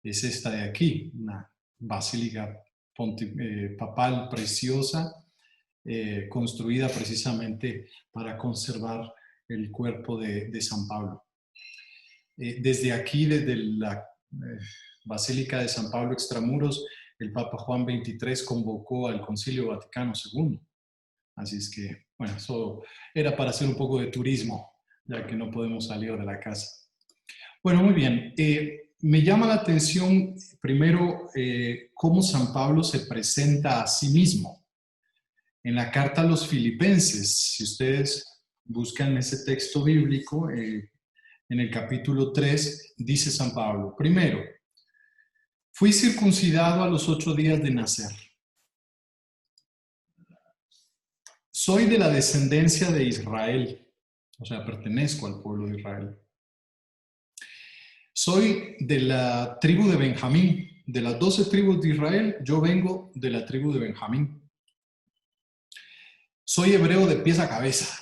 es esta de aquí, una basílica papal preciosa, construida precisamente para conservar el cuerpo de San Pablo. Desde aquí, desde la Basílica de San Pablo Extramuros, el Papa Juan XXIII convocó al Concilio Vaticano II. Así es que, bueno, eso era para hacer un poco de turismo, ya que no podemos salir de la casa. Bueno, muy bien. Me llama la atención primero cómo San Pablo se presenta a sí mismo. En la carta a los Filipenses, si ustedes buscan ese texto bíblico, en el capítulo 3, dice San Pablo, primero, fui circuncidado a los 8 días de nacer. Soy de la descendencia de Israel, o sea, pertenezco al pueblo de Israel. Soy de la tribu de Benjamín. De las 12 tribus de Israel, yo vengo de la tribu de Benjamín. Soy hebreo de pies a cabeza.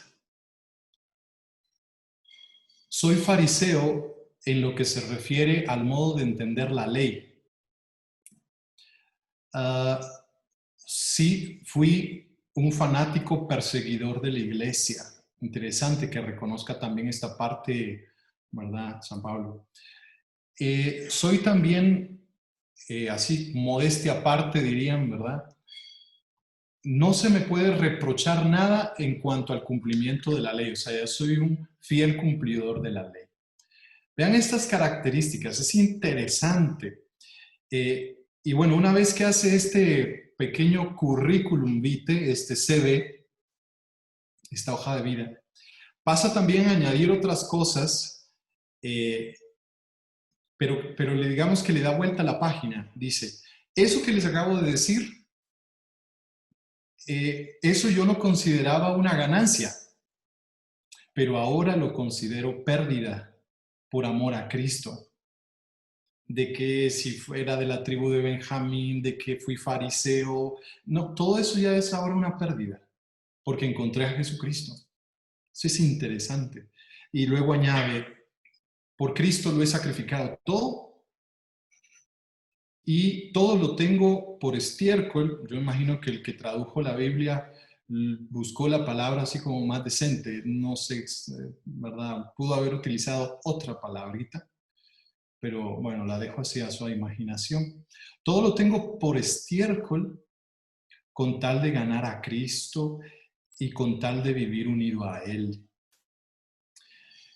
Soy fariseo en lo que se refiere al modo de entender la ley. Sí, fui un fanático perseguidor de la iglesia. Interesante que reconozca también esta parte, ¿verdad, San Pablo? Soy también, así, modestia aparte, dirían, ¿verdad? No se me puede reprochar nada en cuanto al cumplimiento de la ley. O sea, yo soy un fiel cumplidor de la ley. Vean estas características, es interesante. Y bueno, una vez que hace este pequeño currículum vitae, este CV, esta hoja de vida, pasa también a añadir otras cosas, pero le digamos que le da vuelta a la página. Dice, eso que les acabo de decir, eso yo lo consideraba una ganancia, pero ahora lo considero pérdida por amor a Cristo. De que si fuera de la tribu de Benjamín, de que fui fariseo, no, todo eso ya es ahora una pérdida, porque encontré a Jesucristo. Eso es interesante. Y luego añade, por Cristo lo he sacrificado todo y todo lo tengo por estiércol. Yo imagino que el que tradujo la Biblia buscó la palabra así como más decente, no sé, ¿verdad? Pudo haber utilizado otra palabrita, pero bueno, la dejo así a su imaginación. Todo lo tengo por estiércol con tal de ganar a Cristo y con tal de vivir unido a Él.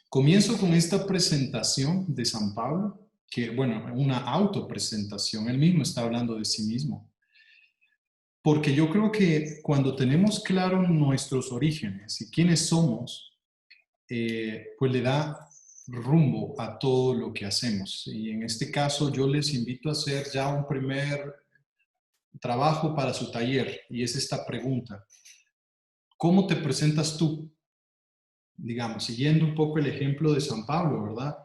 Comienzo con esta presentación de San Pablo, que, bueno, una autopresentación, él mismo está hablando de sí mismo. Porque yo creo que cuando tenemos claro nuestros orígenes y quiénes somos, pues le da rumbo a todo lo que hacemos. Y en este caso yo les invito a hacer ya un primer trabajo para su taller, y es esta pregunta. ¿Cómo te presentas tú? Digamos, siguiendo un poco el ejemplo de San Pablo, ¿verdad?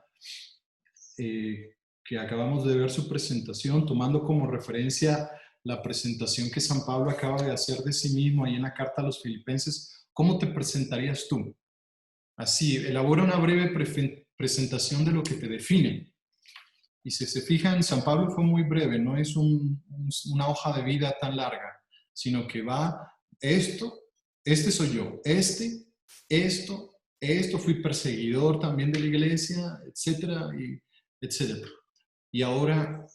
Que acabamos de ver su presentación, tomando como referencia la presentación que San Pablo acaba de hacer de sí mismo ahí en la carta a los Filipenses. ¿Cómo te presentarías tú? Así, elabora una breve presentación de lo que te define. Y si se fijan, San Pablo fue muy breve, no es una hoja de vida tan larga, sino que va esto, este soy yo, esto, fui perseguidor también de la iglesia, etcétera, etcétera. Y ahora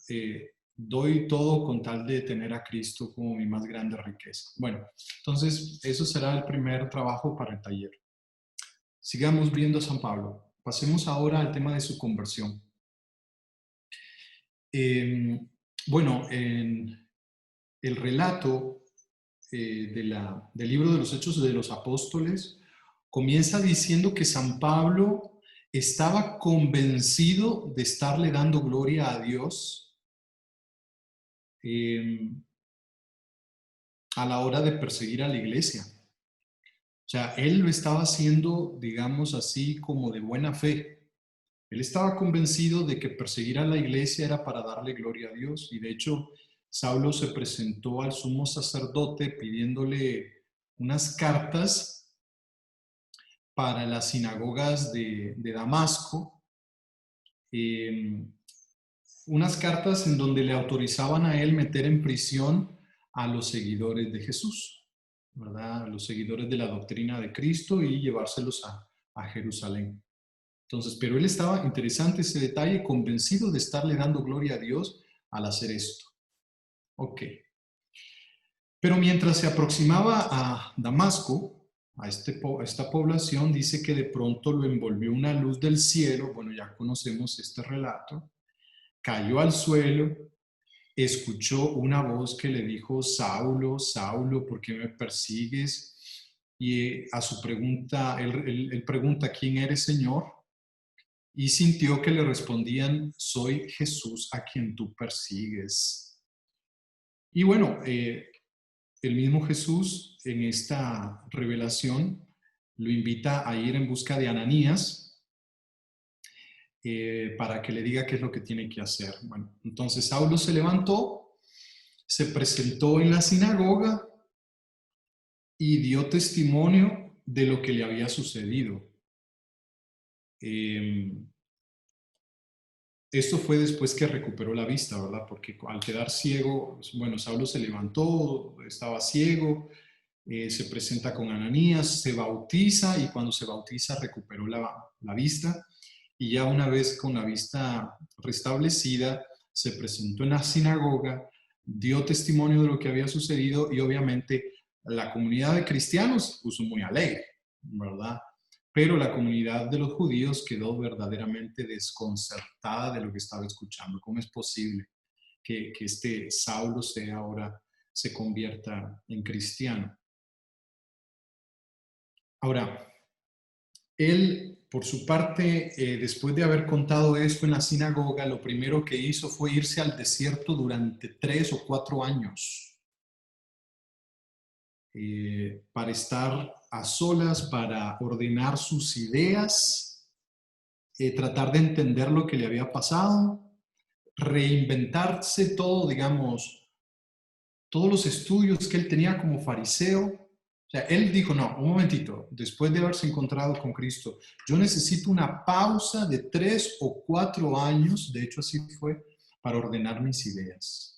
doy todo con tal de tener a Cristo como mi más grande riqueza. Bueno, entonces eso será el primer trabajo para el taller. Sigamos viendo a San Pablo. Pasemos ahora al tema de su conversión. Bueno, en el relato del libro de los Hechos de los Apóstoles comienza diciendo que San Pablo estaba convencido de estarle dando gloria a Dios a la hora de perseguir a la iglesia. O sea, él lo estaba haciendo, digamos así, como de buena fe. Él estaba convencido de que perseguir a la iglesia era para darle gloria a Dios. Y de hecho, Saulo se presentó al sumo sacerdote pidiéndole unas cartas para las sinagogas de Damasco. unas cartas en donde le autorizaban a él meter en prisión a los seguidores de Jesús, ¿verdad? A los seguidores de la doctrina de Cristo y llevárselos a Jerusalén. Entonces, pero él estaba, interesante ese detalle, convencido de estarle dando gloria a Dios al hacer esto. Ok. Pero mientras se aproximaba a Damasco, a esta población, dice que de pronto lo envolvió una luz del cielo. Bueno, ya conocemos este relato. Cayó al suelo, escuchó una voz que le dijo: Saulo, Saulo, ¿por qué me persigues? Y a su pregunta, él pregunta: ¿quién eres, Señor? Y sintió que le respondían: soy Jesús a quien tú persigues. Y bueno, el mismo Jesús en esta revelación lo invita a ir en busca de Ananías para que le diga qué es lo que tiene que hacer. Bueno, entonces Saulo se levantó, se presentó en la sinagoga y dio testimonio de lo que le había sucedido. Esto fue después que recuperó la vista, ¿verdad? Porque al quedar ciego, bueno, Saulo se levantó, estaba ciego, se presenta con Ananías, se bautiza y cuando se bautiza recuperó la vista. Y ya una vez con la vista restablecida, se presentó en la sinagoga, dio testimonio de lo que había sucedido y obviamente la comunidad de cristianos puso muy alegre, ¿verdad? Pero la comunidad de los judíos quedó verdaderamente desconcertada de lo que estaba escuchando. ¿Cómo es posible que este Saulo ahora se convierta en cristiano? Ahora, él, por su parte, después de haber contado esto en la sinagoga, lo primero que hizo fue irse al desierto durante 3 o 4 años para estar a solas, para ordenar sus ideas, tratar de entender lo que le había pasado, reinventarse todo, digamos, todos los estudios que él tenía como fariseo. O sea, él dijo: no, un momentito, después de haberse encontrado con Cristo, yo necesito una pausa de 3 o 4 años, de hecho así fue, para ordenar mis ideas.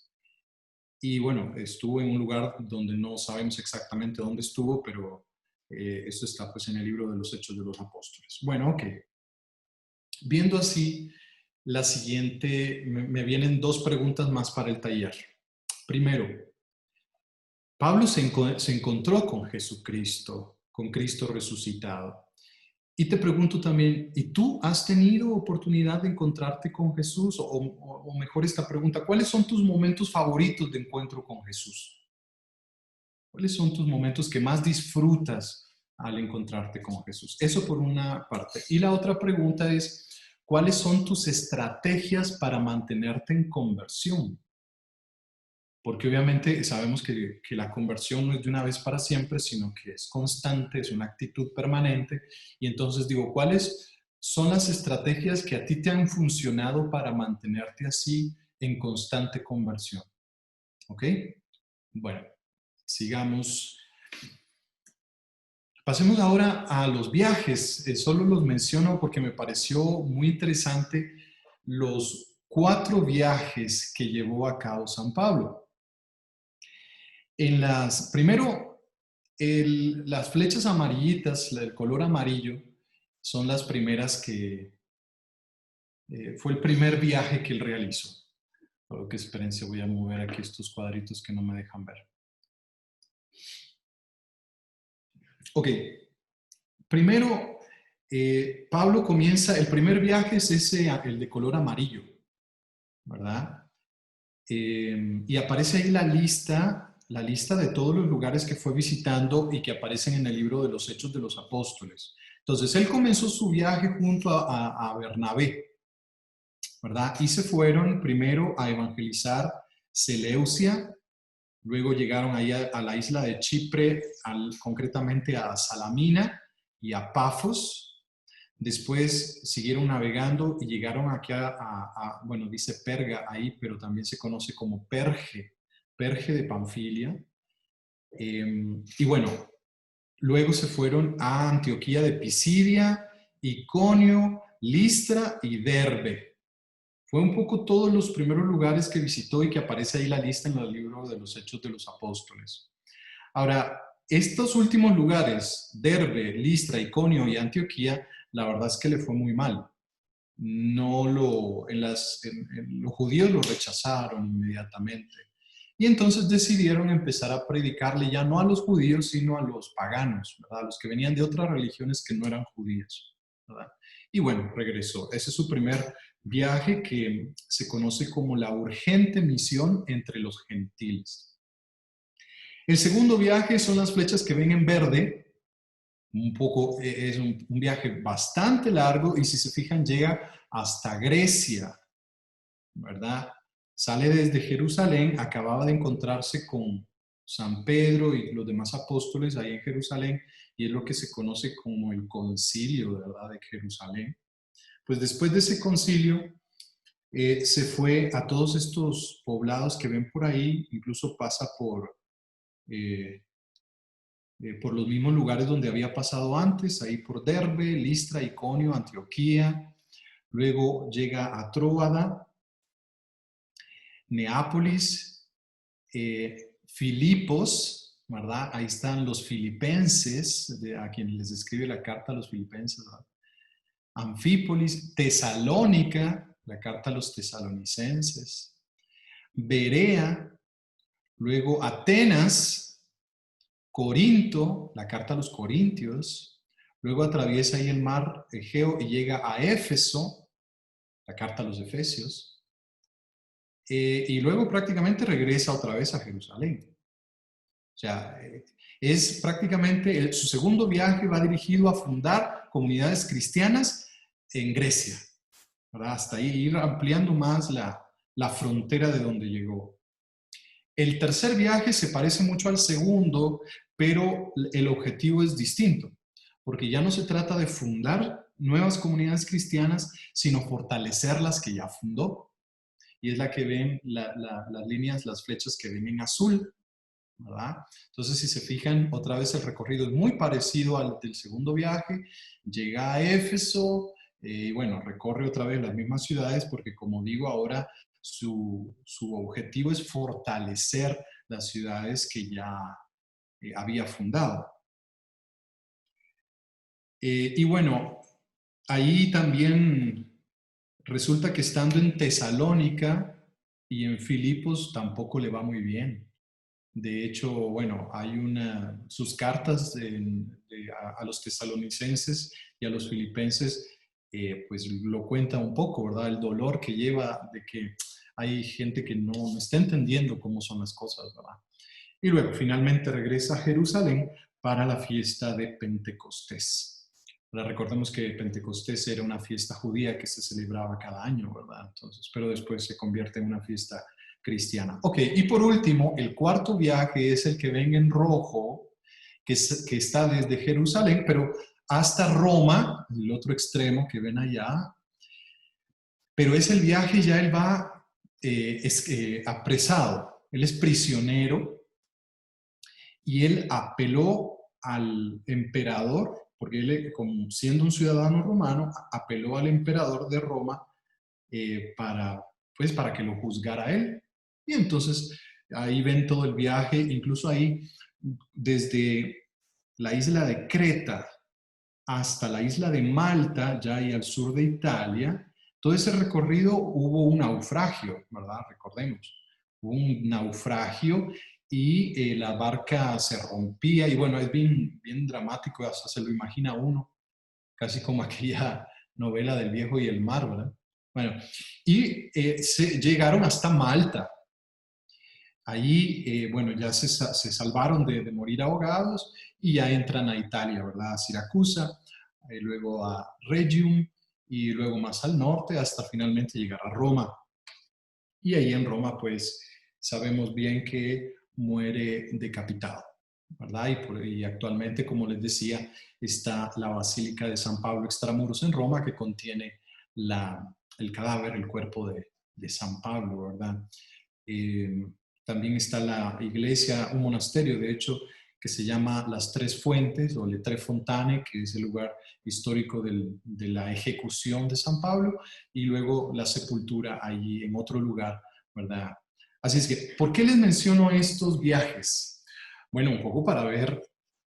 Y bueno, estuvo en un lugar donde no sabemos exactamente dónde estuvo, pero esto está pues en el libro de los Hechos de los Apóstoles. Bueno, ok. Viendo así, la siguiente, me vienen 2 preguntas más para el taller. Primero, Pablo se encontró con Jesucristo, con Cristo resucitado. Y te pregunto también, ¿y tú has tenido oportunidad de encontrarte con Jesús? O mejor esta pregunta, ¿cuáles son tus momentos favoritos de encuentro con Jesús? ¿Cuáles son tus momentos que más disfrutas al encontrarte con Jesús? Eso por una parte. Y la otra pregunta es, ¿cuáles son tus estrategias para mantenerte en conversión? Porque obviamente sabemos que la conversión no es de una vez para siempre, sino que es constante, es una actitud permanente. Y entonces digo, ¿cuáles son las estrategias que a ti te han funcionado para mantenerte así en constante conversión? ¿Ok? Bueno, sigamos. Pasemos ahora a los viajes. Solo los menciono porque me pareció muy interesante los 4 viajes que llevó a cabo San Pablo. Primero, las flechas amarillitas, el color amarillo, son las primeras que fue el primer viaje que él realizó. Por qué experiencia, voy a mover aquí estos cuadritos que no me dejan ver. Ok, primero, Pablo comienza, el primer viaje es el de color amarillo, ¿verdad? Y aparece ahí la lista de todos los lugares que fue visitando y que aparecen en el libro de los Hechos de los Apóstoles. Entonces, él comenzó su viaje junto a Bernabé, ¿verdad? Y se fueron primero a evangelizar Seleucia, luego llegaron ahí a la isla de Chipre, concretamente a Salamina y a Pafos. Después siguieron navegando y llegaron aquí bueno, dice Perga ahí, pero también se conoce como Perge de Panfilia. Y bueno, luego se fueron a Antioquía de Pisidia, Iconio, Listra y Derbe. Fue un poco todos los primeros lugares que visitó y que aparece ahí la lista en el libro de los Hechos de los Apóstoles. Ahora, estos últimos lugares, Derbe, Listra, Iconio y Antioquía, la verdad es que le fue muy mal. Los judíos lo rechazaron inmediatamente. Y entonces decidieron empezar a predicarle ya no a los judíos, sino a los paganos, ¿verdad? A los que venían de otras religiones que no eran judías, ¿verdad? Y bueno, regresó. Ese es su primer viaje, que se conoce como la urgente misión entre los gentiles. El segundo viaje son las flechas que ven en verde. Es un viaje bastante largo y si se fijan llega hasta Grecia, ¿verdad? Sale desde Jerusalén, acababa de encontrarse con San Pedro y los demás apóstoles ahí en Jerusalén, y es lo que se conoce como el concilio, ¿verdad?, de Jerusalén. Pues después de ese concilio se fue a todos estos poblados que ven por ahí, incluso pasa por los mismos lugares donde había pasado antes, ahí por Derbe, Listra, Iconio, Antioquía. Luego llega a Tróada, Neápolis, Filipos, ¿verdad? Ahí están los filipenses, a quienes les escribe la carta a los filipenses, ¿verdad? Anfípolis, Tesalónica, la carta a los tesalonicenses, Berea, luego Atenas, Corinto, la carta a los corintios, luego atraviesa ahí el mar Egeo y llega a Éfeso, la carta a los efesios, y luego prácticamente regresa otra vez a Jerusalén. O sea, es prácticamente su segundo viaje va dirigido a fundar comunidades cristianas en Grecia, ¿verdad? Hasta ahí ir ampliando más la frontera de donde llegó. El tercer viaje se parece mucho al segundo, pero el objetivo es distinto, porque ya no se trata de fundar nuevas comunidades cristianas, sino fortalecer las que ya fundó. Y es la que ven las líneas, las flechas que ven en azul, ¿verdad? Entonces, si se fijan, otra vez el recorrido es muy parecido al del segundo viaje. Llega a Éfeso y bueno, recorre otra vez las mismas ciudades porque, como digo, ahora su objetivo es fortalecer las ciudades que ya había fundado. Y bueno, ahí también resulta que estando en Tesalónica y en Filipos tampoco le va muy bien. De hecho, bueno, hay sus cartas a los tesalonicenses y a los filipenses, pues lo cuenta un poco, ¿verdad? El dolor que lleva de que hay gente que no está entendiendo cómo son las cosas, ¿verdad? Y luego finalmente regresa a Jerusalén para la fiesta de Pentecostés. Ahora recordemos que Pentecostés era una fiesta judía que se celebraba cada año, ¿verdad? Entonces, pero después se convierte en una fiesta cristiana. Ok, y por último, el cuarto viaje es el que ven en rojo, que está desde Jerusalén, pero hasta Roma, el otro extremo que ven allá. Pero es el viaje, ya él va apresado, él es prisionero y él apeló al emperador, porque él, como siendo un ciudadano romano, apeló al emperador de Roma para que lo juzgara a él. Y entonces ahí ven todo el viaje, incluso ahí desde la isla de Creta hasta la isla de Malta, ya ahí al sur de Italia, todo ese recorrido hubo un naufragio, ¿verdad? Recordemos, hubo un naufragio y la barca se rompía y bueno, es bien, bien dramático, hasta se lo imagina uno, casi como aquella novela del viejo y el mar, ¿verdad? Bueno, y llegaron hasta Malta. Allí, bueno, ya se salvaron de morir ahogados y ya entran a Italia, ¿verdad? A Siracusa, luego a Regium y luego más al norte hasta finalmente llegar a Roma. Y ahí en Roma, pues, sabemos bien que muere decapitado, ¿verdad? Y actualmente, como les decía, está la Basílica de San Pablo Extramuros en Roma, que contiene el cadáver, el cuerpo de San Pablo, ¿verdad? También está la iglesia, un monasterio, de hecho, que se llama Las Tres Fuentes o Le Tre Fontane, que es el lugar histórico de la ejecución de San Pablo, y luego la sepultura allí en otro lugar, ¿verdad? Así es que, ¿por qué les menciono estos viajes? Bueno, un poco para ver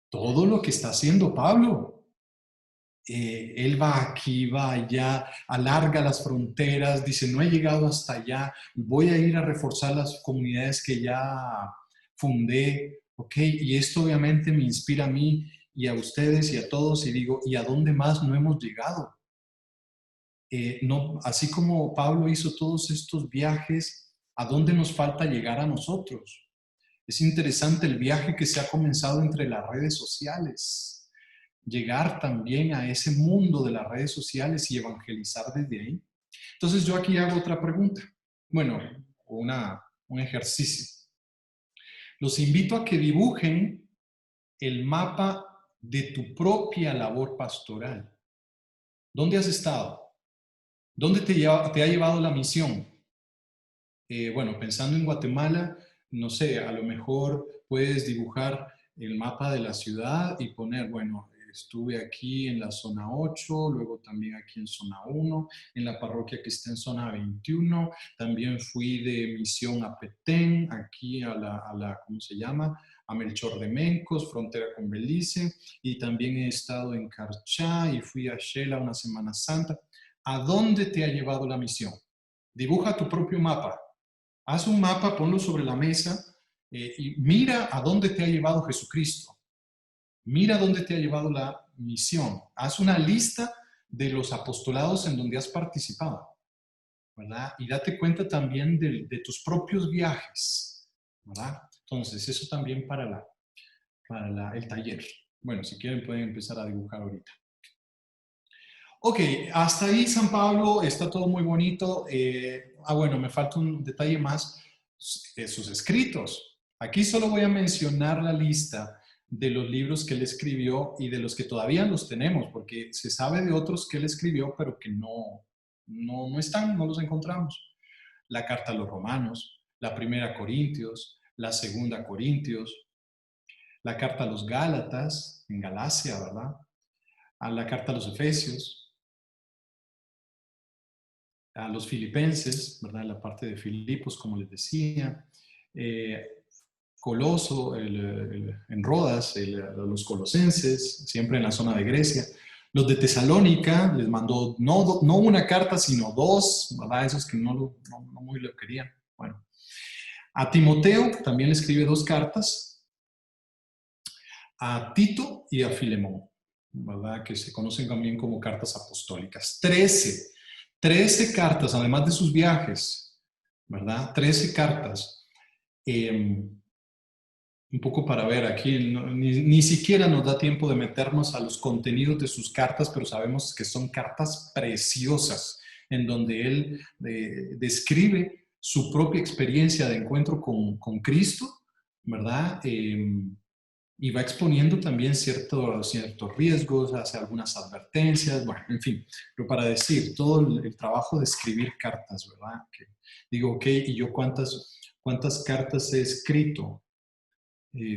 todo lo que está haciendo Pablo. Él va aquí, va allá, alarga las fronteras, dice, no he llegado hasta allá, voy a ir a reforzar las comunidades que ya fundé, ¿ok? Y esto obviamente me inspira a mí y a ustedes y a todos y digo, ¿y a dónde más no hemos llegado? No, así como Pablo hizo todos estos viajes, ¿a dónde nos falta llegar a nosotros? Es interesante el viaje que se ha comenzado entre las redes sociales. Llegar también a ese mundo de las redes sociales y evangelizar desde ahí. Entonces yo aquí hago otra pregunta. Bueno, un ejercicio. Los invito a que dibujen el mapa de tu propia labor pastoral. ¿Dónde has estado? ¿Dónde te ha llevado la misión? Bueno, pensando en Guatemala, no sé, a lo mejor puedes dibujar el mapa de la ciudad y poner, bueno, estuve aquí en la zona 8, luego también aquí en zona 1, en la parroquia que está en zona 21, también fui de misión a Petén, aquí a la ¿cómo se llama? A Melchor de Mencos, frontera con Belice, y también he estado en Carchá y fui a Shela una Semana Santa. ¿A dónde te ha llevado la misión? Dibuja tu propio mapa. Haz un mapa, ponlo sobre la mesa y mira a dónde te ha llevado Jesucristo. Mira dónde te ha llevado la misión. Haz una lista de los apostolados en donde has participado, ¿verdad? Y date cuenta también de tus propios viajes, ¿verdad? Entonces, eso también para el taller. Bueno, si quieren pueden empezar a dibujar ahorita. Ok, hasta ahí San Pablo, está todo muy bonito. Bueno, me falta un detalle más, sus escritos. Aquí solo voy a mencionar la lista de los libros que él escribió y de los que todavía los tenemos, porque se sabe de otros que él escribió, pero que no están, no los encontramos. La carta a los Romanos, la primera a Corintios, la segunda a Corintios, la carta a los Gálatas, en Galacia, ¿verdad? A la carta a los Efesios, a los filipenses, ¿verdad? La parte de Filipos, como les decía, Coloso, en Rodas, los colosenses, siempre en la zona de Grecia. Los de Tesalónica les mandó no una carta, sino dos, ¿verdad? Esos que no muy lo querían. Bueno, a Timoteo también le escribe dos cartas, a Tito y a Filemón, ¿verdad? Que se conocen también como cartas apostólicas. 13 cartas, además de sus viajes, ¿verdad? 13 cartas. Un poco para ver aquí, ni siquiera nos da tiempo de meternos a los contenidos de sus cartas, pero sabemos que son cartas preciosas, en donde él describe su propia experiencia de encuentro con Cristo, ¿verdad? Y va exponiendo también ciertos riesgos, hace algunas advertencias, bueno, en fin, pero para decir, todo el trabajo de escribir cartas, ¿verdad? Que digo, ok, ¿y yo cuántas cartas he escrito?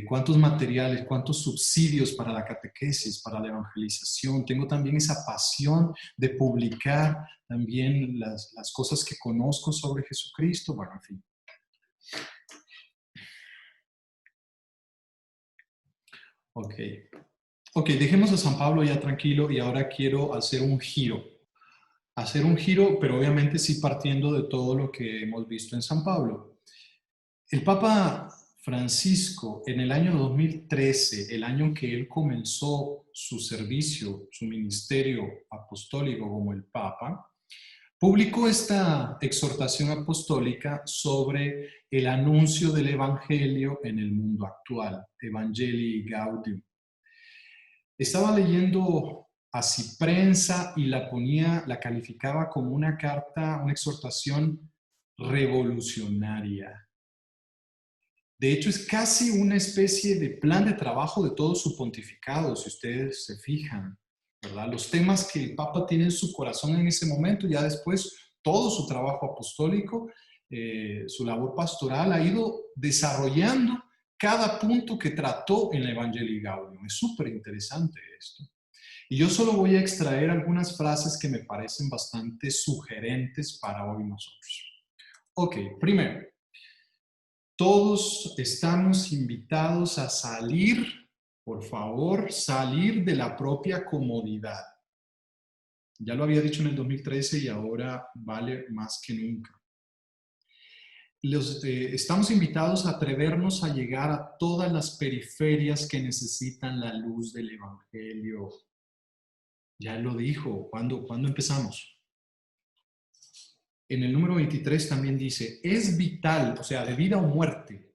¿Cuántos materiales, cuántos subsidios para la catequesis, para la evangelización? Tengo también esa pasión de publicar también las cosas que conozco sobre Jesucristo, bueno, en fin. Ok, dejemos a San Pablo ya tranquilo y ahora quiero hacer un giro. Pero obviamente sí partiendo de todo lo que hemos visto en San Pablo. El Papa Francisco, en el año 2013, el año en que él comenzó su servicio, su ministerio apostólico como el Papa, publicó esta exhortación apostólica sobre el anuncio del Evangelio en el mundo actual, Evangelii Gaudium. Estaba leyendo así prensa y la calificaba como una carta, una exhortación revolucionaria. De hecho, es casi una especie de plan de trabajo de todo su pontificado, si ustedes se fijan, ¿verdad? Los temas que el Papa tiene en su corazón en ese momento, ya después todo su trabajo apostólico, su labor pastoral ha ido desarrollando cada punto que trató en el Evangelii Gaudium. Es súper interesante esto. Y yo solo voy a extraer algunas frases que me parecen bastante sugerentes para hoy nosotros. Ok, primero, todos estamos invitados a salir, por favor, salir de la propia comodidad. Ya lo había dicho en el 2013 y ahora vale más que nunca. Estamos invitados a atrevernos a llegar a todas las periferias que necesitan la luz del Evangelio. Ya lo dijo, ¿cuándo empezamos? En el número 23 también dice, es vital, o sea, de vida o muerte,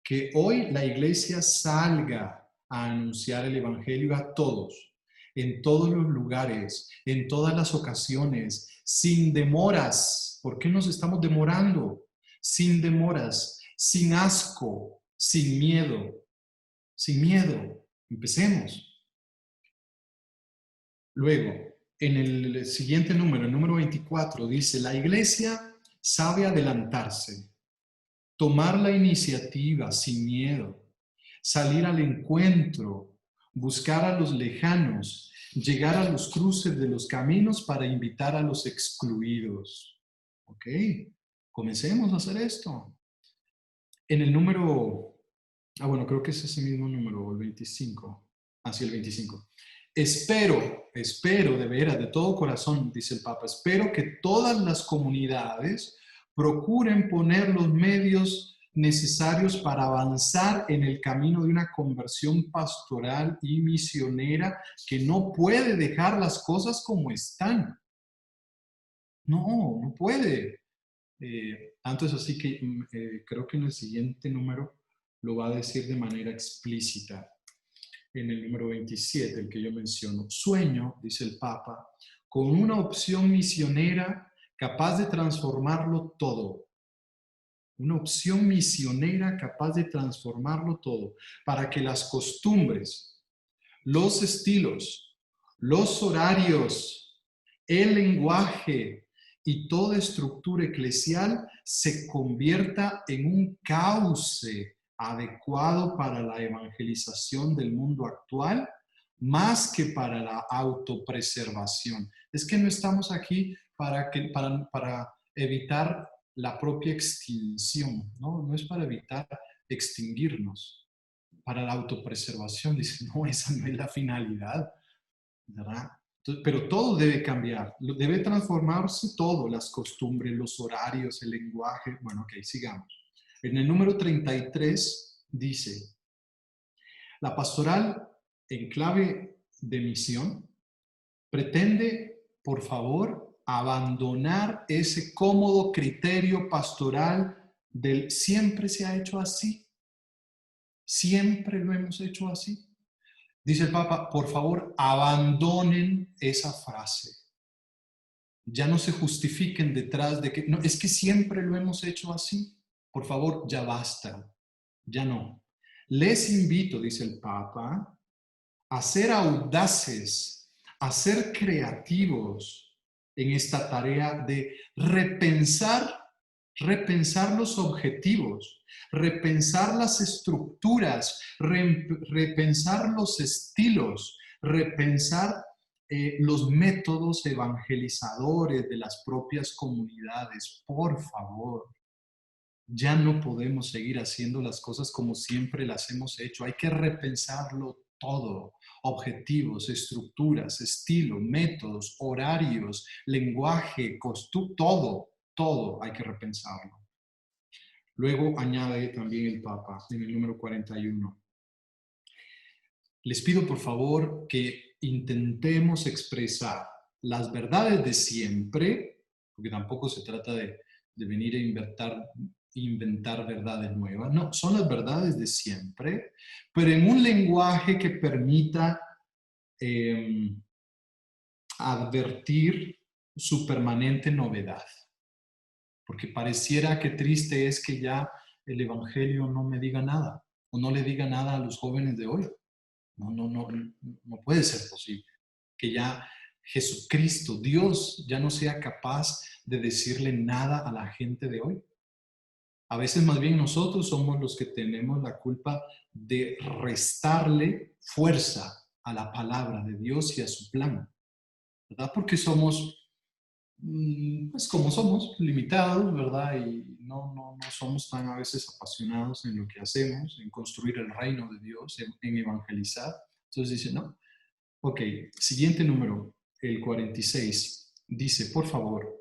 que hoy la iglesia salga a anunciar el Evangelio a todos, en todos los lugares, en todas las ocasiones, sin demoras. ¿Por qué nos estamos demorando? Sin demoras, sin asco, sin miedo. Sin miedo. Empecemos. Luego, en el siguiente número, el número 24, dice, la iglesia sabe adelantarse, tomar la iniciativa sin miedo, salir al encuentro, buscar a los lejanos, llegar a los cruces de los caminos para invitar a los excluidos. ¿Ok? Comencemos a hacer esto. En el número, bueno, creo que es ese mismo número, el 25. Sí, el 25. Espero de veras, de todo corazón, dice el Papa, espero que todas las comunidades procuren poner los medios necesarios para avanzar en el camino de una conversión pastoral y misionera que no puede dejar las cosas como están. No puede. Tanto es así que creo que en el siguiente número lo va a decir de manera explícita. En el número 27, el que yo menciono. Sueño, dice el Papa, con una opción misionera capaz de transformarlo todo. Una opción misionera capaz de transformarlo todo, para que las costumbres, los estilos, los horarios, el lenguaje y toda estructura eclesial se convierta en un cauce adecuado para la evangelización del mundo actual, más que para la autopreservación. Es que no estamos aquí para evitar la propia extinción, ¿no? No es para evitar extinguirnos, para la autopreservación. Dice, no, esa no es la finalidad, ¿verdad? Pero todo debe cambiar, debe transformarse todo, las costumbres, los horarios, el lenguaje. Bueno, ok, sigamos. En el número 33 dice, la pastoral en clave de misión pretende, por favor, abandonar ese cómodo criterio pastoral del siempre se ha hecho así, siempre lo hemos hecho así. Dice el Papa, por favor, abandonen esa frase. Ya no se justifiquen detrás de que, no, es que siempre lo hemos hecho así. Por favor, ya basta, ya no. Les invito, dice el Papa, a ser audaces, a ser creativos en esta tarea de repensar los objetivos, repensar las estructuras, repensar los estilos, repensar los métodos evangelizadores de las propias comunidades. Por favor, ya no podemos seguir haciendo las cosas como siempre las hemos hecho. Hay que repensarlo todo. Objetivos, estructuras, estilo, métodos, horarios, lenguaje, costumbre, todo hay que repensarlo. Luego añade también el Papa en el número 41. Les pido por favor que intentemos expresar las verdades de siempre, porque tampoco se trata de venir a inventar verdades nuevas. No, son las verdades de siempre, pero en un lenguaje que permita advertir su permanente novedad. Porque pareciera que triste es que ya el Evangelio no me diga nada, o no le diga nada a los jóvenes de hoy. No puede ser posible que ya Jesucristo, Dios, ya no sea capaz de decirle nada a la gente de hoy. A veces más bien nosotros somos los que tenemos la culpa de restarle fuerza a la palabra de Dios y a su plan, ¿verdad? Porque somos, pues como somos, limitados, ¿verdad? Y no somos tan a veces apasionados en lo que hacemos, en construir el reino de Dios, en evangelizar. Entonces dice, no, ok, siguiente número, el 46, dice, por favor,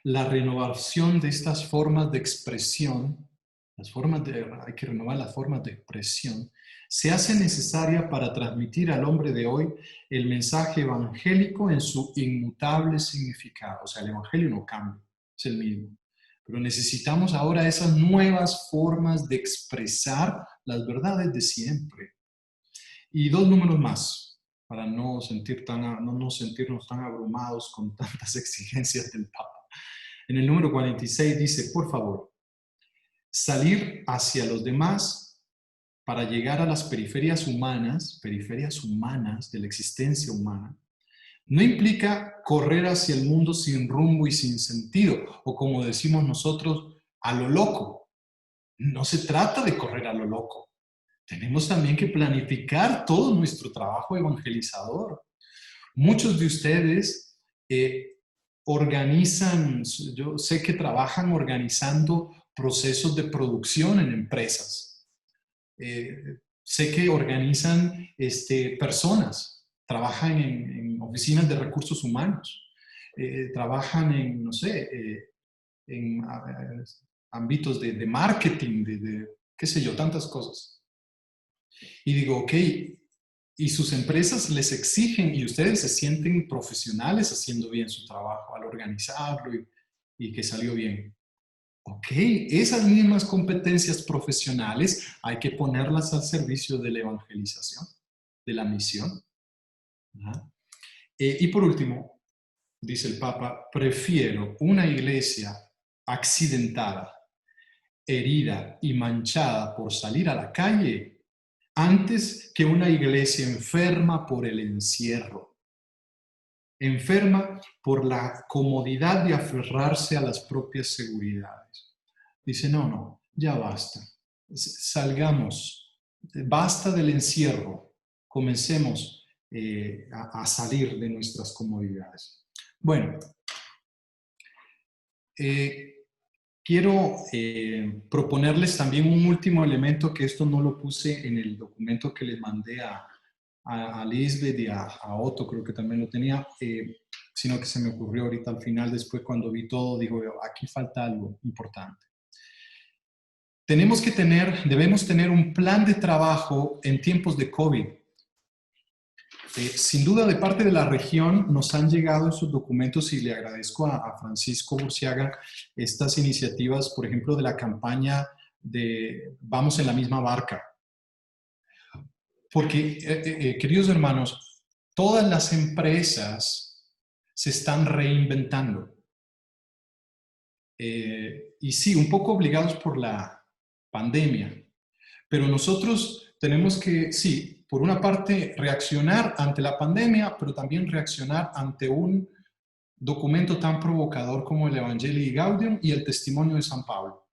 la renovación de estas formas de expresión, hay que renovar las formas de expresión, se hace necesaria para transmitir al hombre de hoy el mensaje evangélico en su inmutable significado. O sea, el evangelio no cambia, es el mismo. Pero necesitamos ahora esas nuevas formas de expresar las verdades de siempre. Y dos números más, para no sentirnos tan abrumados con tantas exigencias del Papa. En el número 46 dice, por favor, salir hacia los demás para llegar a las periferias humanas de la existencia humana, no implica correr hacia el mundo sin rumbo y sin sentido, o como decimos nosotros, a lo loco. No se trata de correr a lo loco. Tenemos también que planificar todo nuestro trabajo evangelizador. Muchos de ustedes organizan, yo sé que trabajan organizando procesos de producción en empresas. Sé que organizan personas, trabajan en oficinas de recursos humanos, trabajan en, no sé, en ámbitos de marketing, qué sé yo, tantas cosas. Y digo, ok, y sus empresas les exigen y ustedes se sienten profesionales haciendo bien su trabajo al organizarlo y que salió bien. Ok, esas mismas competencias profesionales hay que ponerlas al servicio de la evangelización, de la misión. ¿Verdad? Y por último, dice el Papa, prefiero una iglesia accidentada, herida y manchada por salir a la calle antes que una iglesia enferma por el encierro, enferma por la comodidad de aferrarse a las propias seguridades. Dice, no, ya basta, salgamos, basta del encierro, comencemos a salir de nuestras comodidades. Bueno, quiero proponerles también un último elemento que esto no lo puse en el documento que les mandé a Lisbeth y a Otto, creo que también lo tenía, sino que se me ocurrió ahorita al final, después cuando vi todo, digo, aquí falta algo importante. Debemos tener un plan de trabajo en tiempos de COVID. Sin duda, de parte de la región nos han llegado esos documentos y le agradezco a Francisco Burciaga estas iniciativas, por ejemplo, de la campaña de Vamos en la misma barca. Porque, queridos hermanos, todas las empresas se están reinventando. Y sí, un poco obligados por la pandemia, pero nosotros tenemos que, sí, por una parte, reaccionar ante la pandemia, pero también reaccionar ante un documento tan provocador como el Evangelii Gaudium y el testimonio de San Pablo.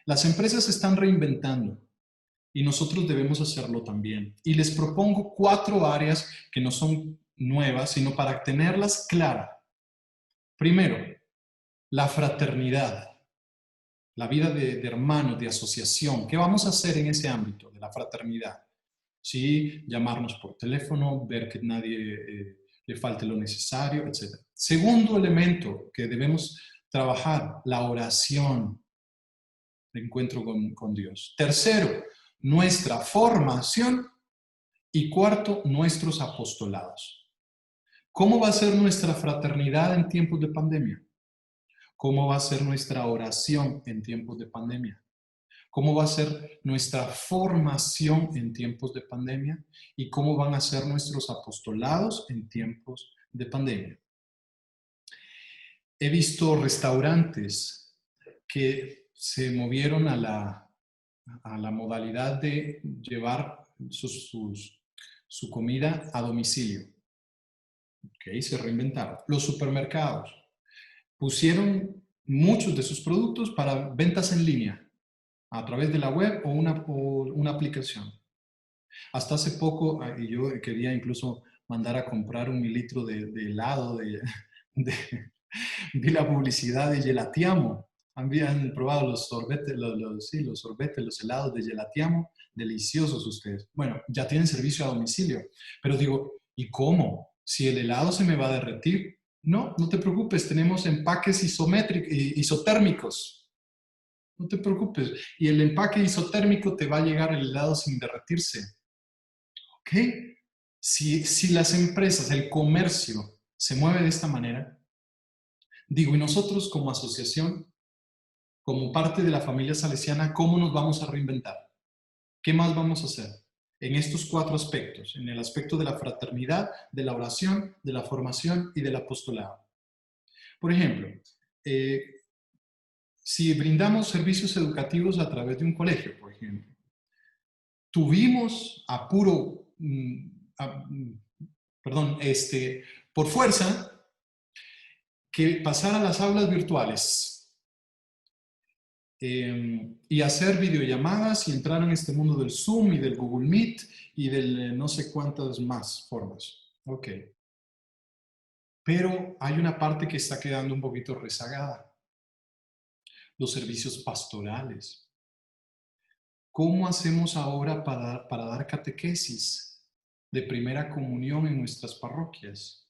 Las empresas se están reinventando y nosotros debemos hacerlo también. Y les propongo 4 áreas que no son nuevas, sino para tenerlas claras. Primero, la fraternidad, la vida de hermanos, de asociación. ¿Qué vamos a hacer en ese ámbito de la fraternidad? Sí, llamarnos por teléfono, ver que nadie le falte lo necesario, etc. Segundo elemento que debemos trabajar, la oración, el encuentro con Dios. Tercero, nuestra formación. Y cuarto, nuestros apostolados. ¿Cómo va a ser nuestra fraternidad en tiempos de pandemia? ¿Cómo va a ser nuestra oración en tiempos de pandemia? ¿Cómo va a ser nuestra formación en tiempos de pandemia? ¿Y cómo van a ser nuestros apostolados en tiempos de pandemia? He visto restaurantes que se movieron a la modalidad de llevar su comida a domicilio. Okay, se reinventaron. Los supermercados pusieron muchos de sus productos para ventas en línea, a través de la web o una aplicación. Hasta hace poco, y yo quería incluso mandar a comprar 1 litro de helado, vi la publicidad de Gelatiamo. ¿Han probado los sorbetes, sí, los sorbetes, los helados de Gelatiamo? Deliciosos ustedes. Bueno, ya tienen servicio a domicilio. Pero digo, ¿y cómo? Si el helado se me va a derretir. No, no te preocupes, tenemos empaques isotérmicos. No te preocupes. Y el empaque isotérmico te va a llegar el helado sin derretirse. ¿Ok? Si las empresas, el comercio se mueve de esta manera, digo, y nosotros como asociación, como parte de la familia salesiana, ¿cómo nos vamos a reinventar? ¿Qué más vamos a hacer? En estos 4 aspectos, en el aspecto de la fraternidad, de la oración, de la formación y del apostolado. Por ejemplo, si brindamos servicios educativos a través de un colegio, por ejemplo, tuvimos por fuerza, que pasar a las aulas virtuales y hacer videollamadas y entrar en este mundo del Zoom y del Google Meet y del no sé cuántas más formas. Ok. Pero hay una parte que está quedando un poquito rezagada. Los servicios pastorales. ¿Cómo hacemos ahora para dar catequesis de primera comunión en nuestras parroquias?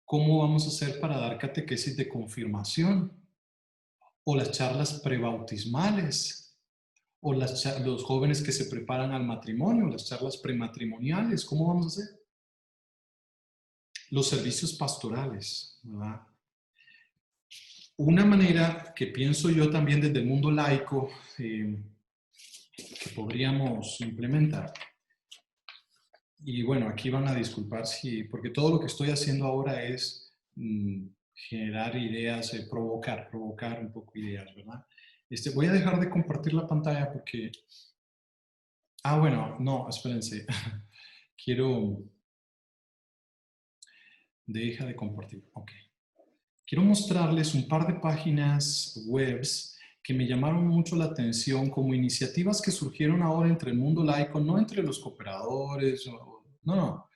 ¿Cómo vamos a hacer para dar catequesis de confirmación? O las charlas prebautismales, o los jóvenes que se preparan al matrimonio, las charlas prematrimoniales, ¿cómo vamos a hacer? Los servicios pastorales, ¿verdad? Una manera que pienso yo también desde el mundo laico que podríamos implementar, y bueno, aquí van a disculpar porque todo lo que estoy haciendo ahora es generar ideas, provocar un poco ideas, ¿verdad? Voy a dejar de compartir la pantalla porque... bueno, no, espérense. Deja de compartir. Ok. Quiero mostrarles un par de páginas webs que me llamaron mucho la atención como iniciativas que surgieron ahora entre el mundo laico, no entre los cooperadores, no.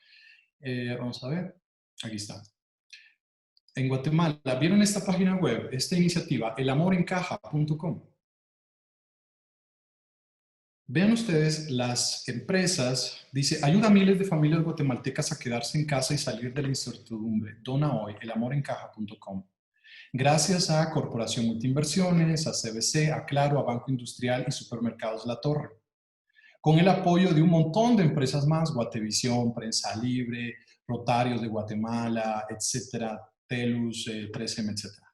Vamos a ver. Aquí está. En Guatemala, ¿vieron esta página web, esta iniciativa, elamorencaja.com? Vean ustedes, las empresas, dice, ayuda a miles de familias guatemaltecas a quedarse en casa y salir de la incertidumbre. Dona hoy, elamorencaja.com. Gracias a Corporación Multinversiones, a CBC, a Claro, a Banco Industrial y Supermercados La Torre. Con el apoyo de un montón de empresas más, Guatevisión, Prensa Libre, Rotarios de Guatemala, etcétera, Telus, 3M, etcétera.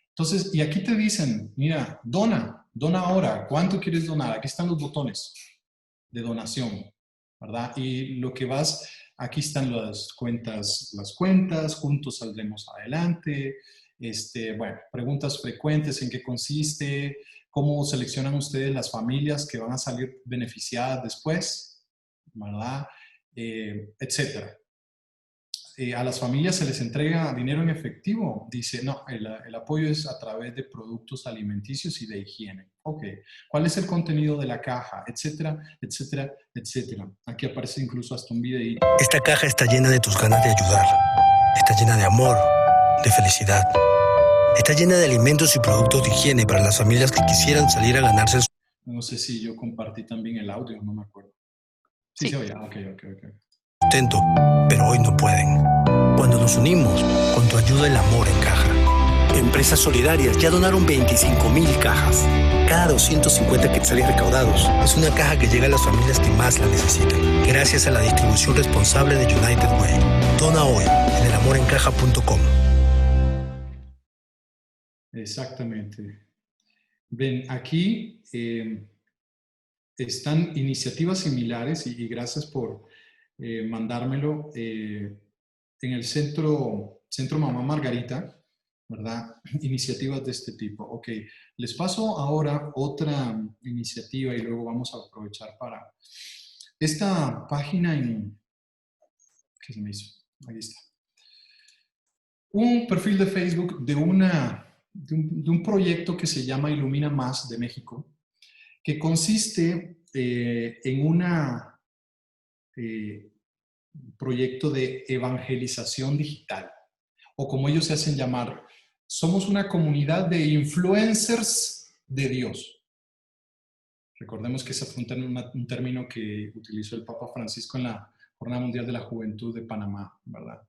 Entonces, y aquí te dicen, mira, dona ahora, ¿cuánto quieres donar? Aquí están los botones de donación, ¿verdad? Y lo que aquí están las cuentas, juntos saldremos adelante, bueno, preguntas frecuentes, ¿en qué consiste? ¿Cómo seleccionan ustedes las familias que van a salir beneficiadas después? ¿Verdad? Etcétera. A las familias se les entrega dinero en efectivo. Dice, no, el apoyo es a través de productos alimenticios y de higiene. Ok, ¿cuál es el contenido de la caja? Etcétera, etcétera, etcétera. Aquí aparece incluso hasta un video. Esta caja está llena de tus ganas de ayudar. Está llena de amor, de felicidad. Está llena de alimentos y productos de higiene para las familias que quisieran salir a ganarse. No sé si yo compartí también el audio, no me acuerdo. Sí. Se oye. Ok. Sustento, pero hoy no pueden. Cuando nos unimos, con tu ayuda el amor encaja. Empresas solidarias ya donaron 25,000 cajas. Cada 250 quetzales recaudados es una caja que llega a las familias que más la necesitan. Gracias a la distribución responsable de United Way. Dona hoy en elamorencaja.com. Exactamente. Ven, aquí están iniciativas similares y gracias por mandármelo en el Centro Mamá Margarita, ¿verdad? Iniciativas de este tipo. Ok, les paso ahora otra iniciativa y luego vamos a aprovechar para esta página ¿qué se me hizo? Ahí está. Un perfil de Facebook de una de un proyecto que se llama Ilumina Más de México, que consiste en un proyecto de evangelización digital, o como ellos se hacen llamar, somos una comunidad de influencers de Dios. Recordemos que ese fue un término que utilizó el Papa Francisco en la Jornada Mundial de la Juventud de Panamá, ¿verdad?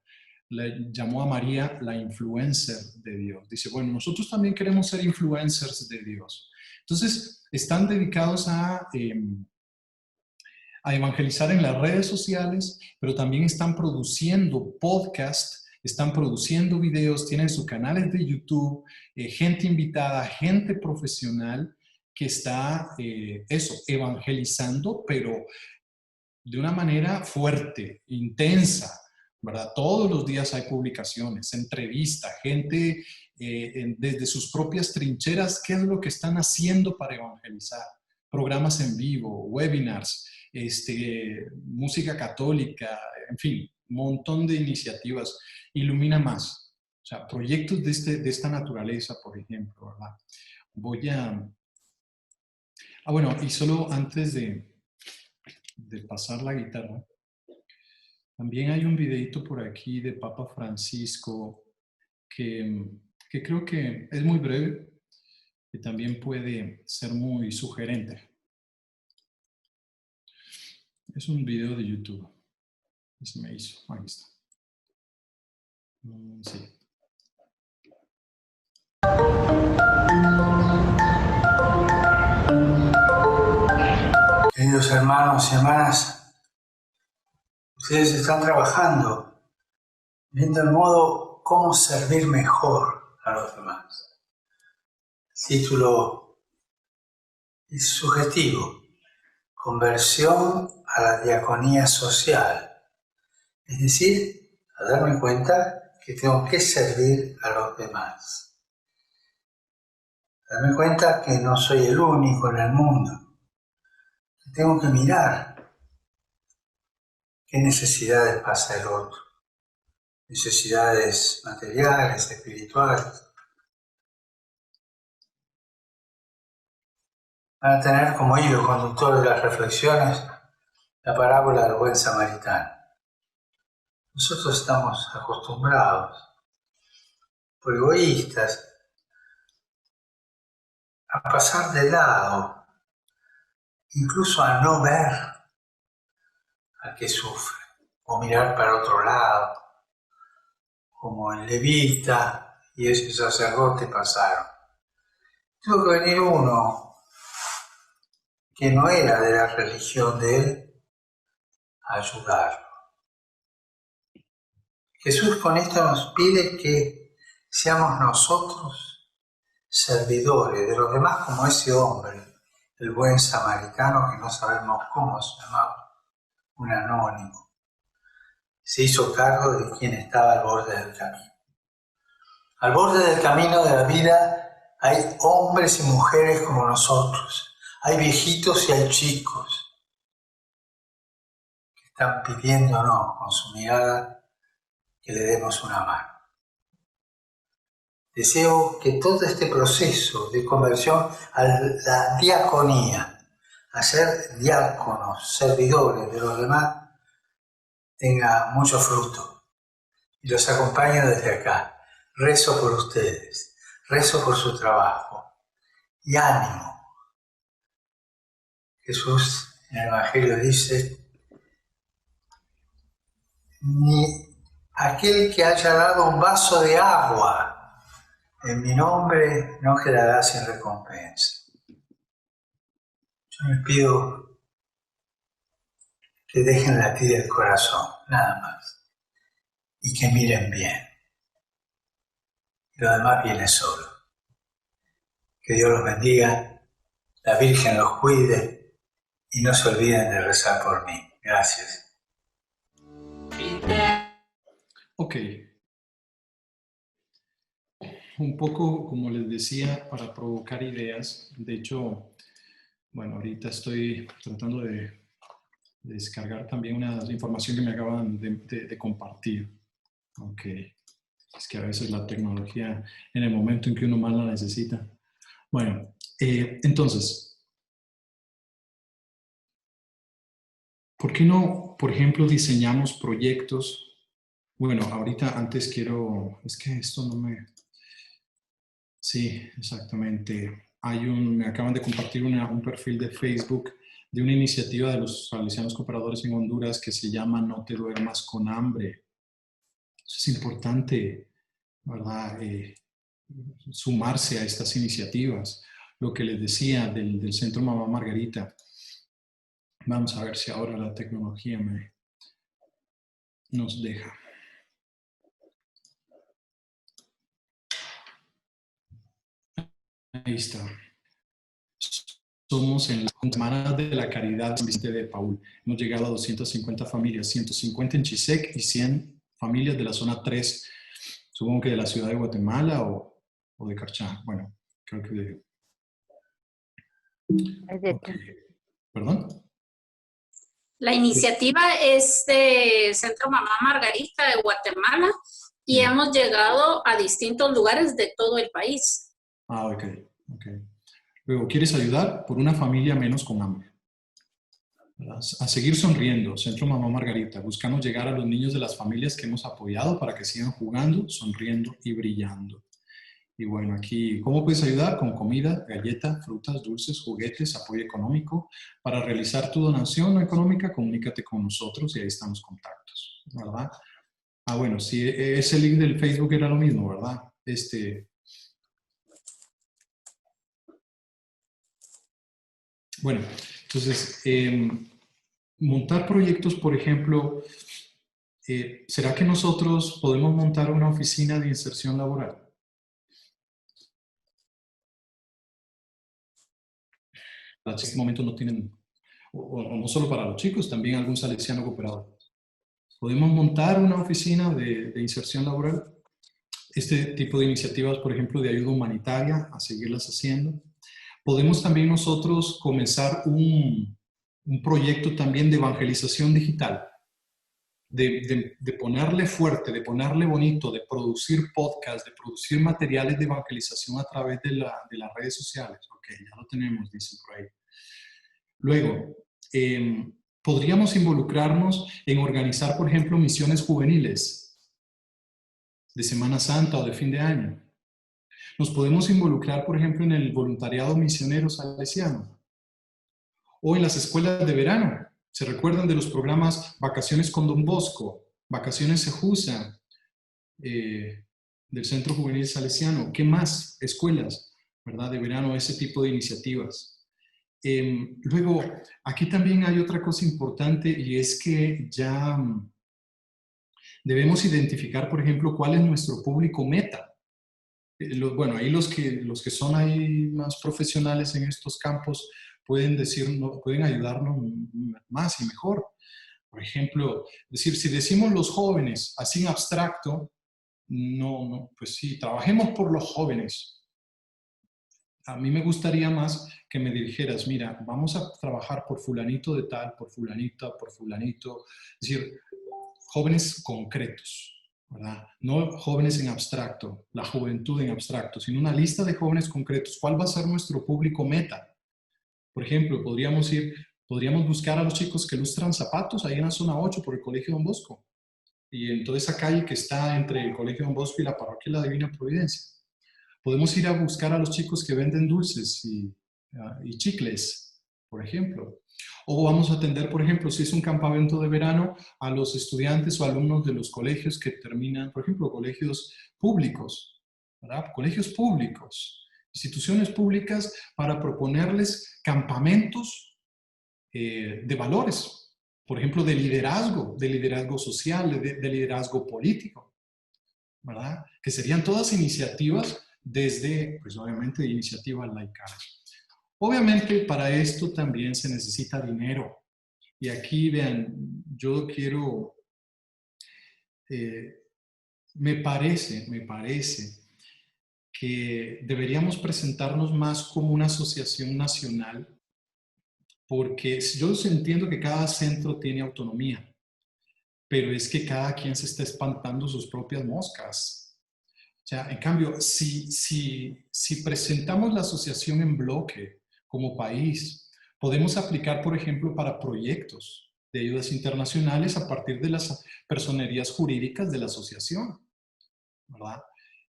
Le llamó a María la influencer de Dios. Dice, bueno, nosotros también queremos ser influencers de Dios. Entonces, están dedicados a evangelizar en las redes sociales, pero también están produciendo podcasts, están produciendo videos, tienen sus canales de YouTube, gente invitada, gente profesional que está, evangelizando, pero de una manera fuerte, intensa, ¿verdad? Todos los días hay publicaciones, entrevistas, gente desde sus propias trincheras, ¿qué es lo que están haciendo para evangelizar? Programas en vivo, webinars, música católica, en fin, un montón de iniciativas. Ilumina Más. O sea, proyectos de esta naturaleza, por ejemplo, ¿verdad? Voy a... bueno, y solo antes de pasar la guitarra, también hay un videito por aquí de Papa Francisco que creo que es muy breve y también puede ser muy sugerente. Es un video de YouTube. Se me hizo. Ahí está. Sí. Queridos hermanos y hermanas, ustedes están trabajando, viendo el modo cómo servir mejor a los demás. El título es subjetivo, conversión a la diaconía social, es decir, a darme cuenta que tengo que servir a los demás. Darme cuenta que no soy el único en el mundo. Tengo que mirar qué necesidades pasa el otro. Necesidades materiales, espirituales. Van a tener como hilo conductor de las reflexiones la parábola del buen samaritano. Nosotros estamos acostumbrados, por egoístas, a pasar de lado, incluso a no ver al que sufre, o mirar para otro lado, como el levita y ese sacerdote pasaron. Tuvo que venir uno que no era de la religión de él a ayudarlo. Jesús con esto nos pide que seamos nosotros servidores de los demás como ese hombre, el buen samaritano que no sabemos cómo se llamaba, un anónimo. Se hizo cargo de quien estaba al borde del camino. Al borde del camino de la vida hay hombres y mujeres como nosotros, hay viejitos y hay chicos que están pidiéndonos con su mirada que le demos una mano. Deseo que todo este proceso de conversión a la diaconía, a ser diáconos, servidores de los demás, tenga mucho fruto. Y los acompaño desde acá. Rezo por ustedes, rezo por su trabajo. Y ánimo. Jesús en el Evangelio dice, ni aquel que haya dado un vaso de agua en mi nombre no quedará sin recompensa. Yo les pido que dejen latir el corazón, nada más, y que miren bien. Y lo demás viene solo. Que Dios los bendiga, la Virgen los cuide y no se olviden de rezar por mí. Gracias. Ok. Un poco, como les decía, para provocar ideas. De hecho, bueno, ahorita estoy tratando de descargar también una información que me acaban de compartir. Ok. Es que a veces la tecnología, en el momento en que uno más la necesita. Bueno, entonces, ¿por qué no, por ejemplo, diseñamos proyectos? Bueno, ahorita antes quiero, es que esto no me... Sí, exactamente. Me acaban de compartir un perfil de Facebook de una iniciativa de los salesianos cooperadores en Honduras que se llama No te duermas con hambre. Eso es importante, ¿verdad? Sumarse a estas iniciativas. Lo que les decía del Centro Mamá Margarita. Vamos a ver si ahora la tecnología nos deja. Ahí está. Somos en las Semanas de la Caridad de San Vicente de Paúl. Hemos llegado a 250 familias, 150 en Chisec y 100 familias de la zona 3, supongo que de la ciudad de Guatemala o de Carchá. Bueno, creo que de... Okay. ¿Perdón? La iniciativa es de Centro Mamá Margarita de Guatemala y hemos llegado a distintos lugares de todo el país. Ah, ok. Luego, ¿quieres ayudar por una familia menos con hambre? A seguir sonriendo, Centro Mamá Margarita. Buscamos llegar a los niños de las familias que hemos apoyado para que sigan jugando, sonriendo y brillando. Y bueno, aquí, ¿cómo puedes ayudar? Con comida, galleta, frutas, dulces, juguetes, apoyo económico. Para realizar tu donación económica, comunícate con nosotros y ahí están los contactos, ¿verdad? Ah, bueno, sí, ese link del Facebook era lo mismo, ¿verdad? Bueno, entonces, montar proyectos, por ejemplo, ¿será que nosotros podemos montar una oficina de inserción laboral? En este momento no tienen, o no solo para los chicos, también algún salesiano cooperador. ¿Podemos montar una oficina de inserción laboral? Este tipo de iniciativas, por ejemplo, de ayuda humanitaria, a seguirlas haciendo. Podemos también nosotros comenzar un proyecto también de evangelización digital, de ponerle fuerte, de ponerle bonito, de producir podcasts, de producir materiales de evangelización a través de las redes sociales. Ok, ya lo tenemos, dicen por ahí. Luego, podríamos involucrarnos en organizar, por ejemplo, misiones juveniles de Semana Santa o de fin de año. Nos podemos involucrar, por ejemplo, en el voluntariado misionero salesiano o en las escuelas de verano. ¿Se recuerdan de los programas Vacaciones con Don Bosco, Vacaciones Sejusa, del Centro Juvenil Salesiano? ¿Qué más escuelas, verdad, de verano, ese tipo de iniciativas? Luego, aquí también hay otra cosa importante y es que ya debemos identificar, por ejemplo, cuál es nuestro público meta. Bueno, ahí los que son ahí más profesionales en estos campos pueden ayudarnos más y mejor. Por ejemplo, si decimos los jóvenes, así en abstracto, pues sí, trabajemos por los jóvenes. A mí me gustaría más que me dijeras, mira, vamos a trabajar por fulanito de tal, por fulanita, por fulanito. Es decir, jóvenes concretos, ¿verdad? No jóvenes en abstracto, la juventud en abstracto, sino una lista de jóvenes concretos. ¿Cuál va a ser nuestro público meta? Por ejemplo, podríamos buscar a los chicos que lustran zapatos ahí en la zona 8 por el Colegio Don Bosco y en toda esa calle que está entre el Colegio Don Bosco y la Parroquia La Divina Providencia. Podemos ir a buscar a los chicos que venden dulces y chicles, por ejemplo. O vamos a atender, por ejemplo, si es un campamento de verano, a los estudiantes o alumnos de los colegios que terminan, por ejemplo, colegios públicos, ¿verdad? Colegios públicos, instituciones públicas, para proponerles campamentos de valores, por ejemplo, de liderazgo social, de liderazgo político, ¿verdad? Que serían todas iniciativas desde, pues obviamente, iniciativas laicales. Obviamente, para esto también se necesita dinero. Y aquí, vean, yo quiero, me parece que deberíamos presentarnos más como una asociación nacional, porque yo entiendo que cada centro tiene autonomía, pero es que cada quien se está espantando sus propias moscas. sea, en cambio, si presentamos la asociación en bloque como país, podemos aplicar, por ejemplo, para proyectos de ayudas internacionales a partir de las personerías jurídicas de la asociación, ¿verdad?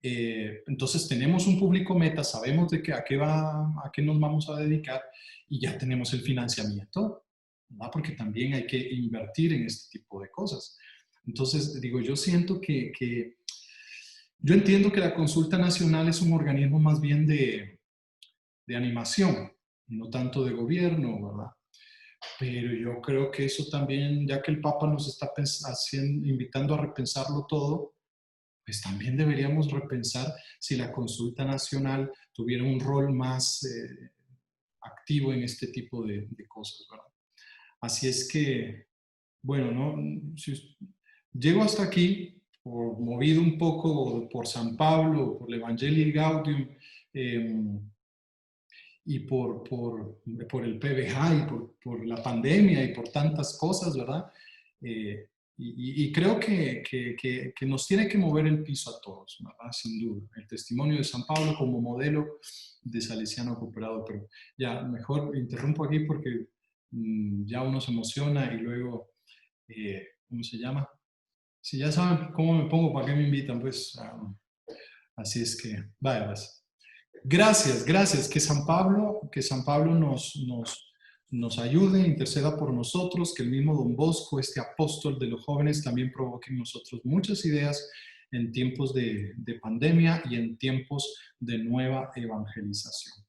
Entonces tenemos un público meta, sabemos a qué nos vamos a dedicar y ya tenemos el financiamiento, ¿verdad? Porque también hay que invertir en este tipo de cosas. Entonces, digo, yo siento yo entiendo que la consulta nacional es un organismo más bien de animación y no tanto de gobierno, ¿verdad? Pero yo creo que eso también, ya que el Papa nos está invitando a repensarlo todo, pues también deberíamos repensar si la consulta nacional tuviera un rol más activo en este tipo de cosas, ¿verdad? Así es que, bueno, ¿no? Llego hasta aquí, movido un poco por San Pablo, por el Evangelii Gaudium, y por el PBJ y por la pandemia y por tantas cosas, ¿verdad? Y creo que nos tiene que mover el piso a todos, ¿verdad? Sin duda. El testimonio de San Pablo como modelo de salesiano cooperado, pero ya mejor interrumpo aquí porque ya uno se emociona y luego, ¿cómo se llama? Si ya saben cómo me pongo, ¿para qué me invitan? Pues así es que, vaya, pues. Gracias, gracias. Que San Pablo nos ayude, interceda por nosotros, que el mismo Don Bosco, este apóstol de los jóvenes, también provoque en nosotros muchas ideas en tiempos de pandemia y en tiempos de nueva evangelización.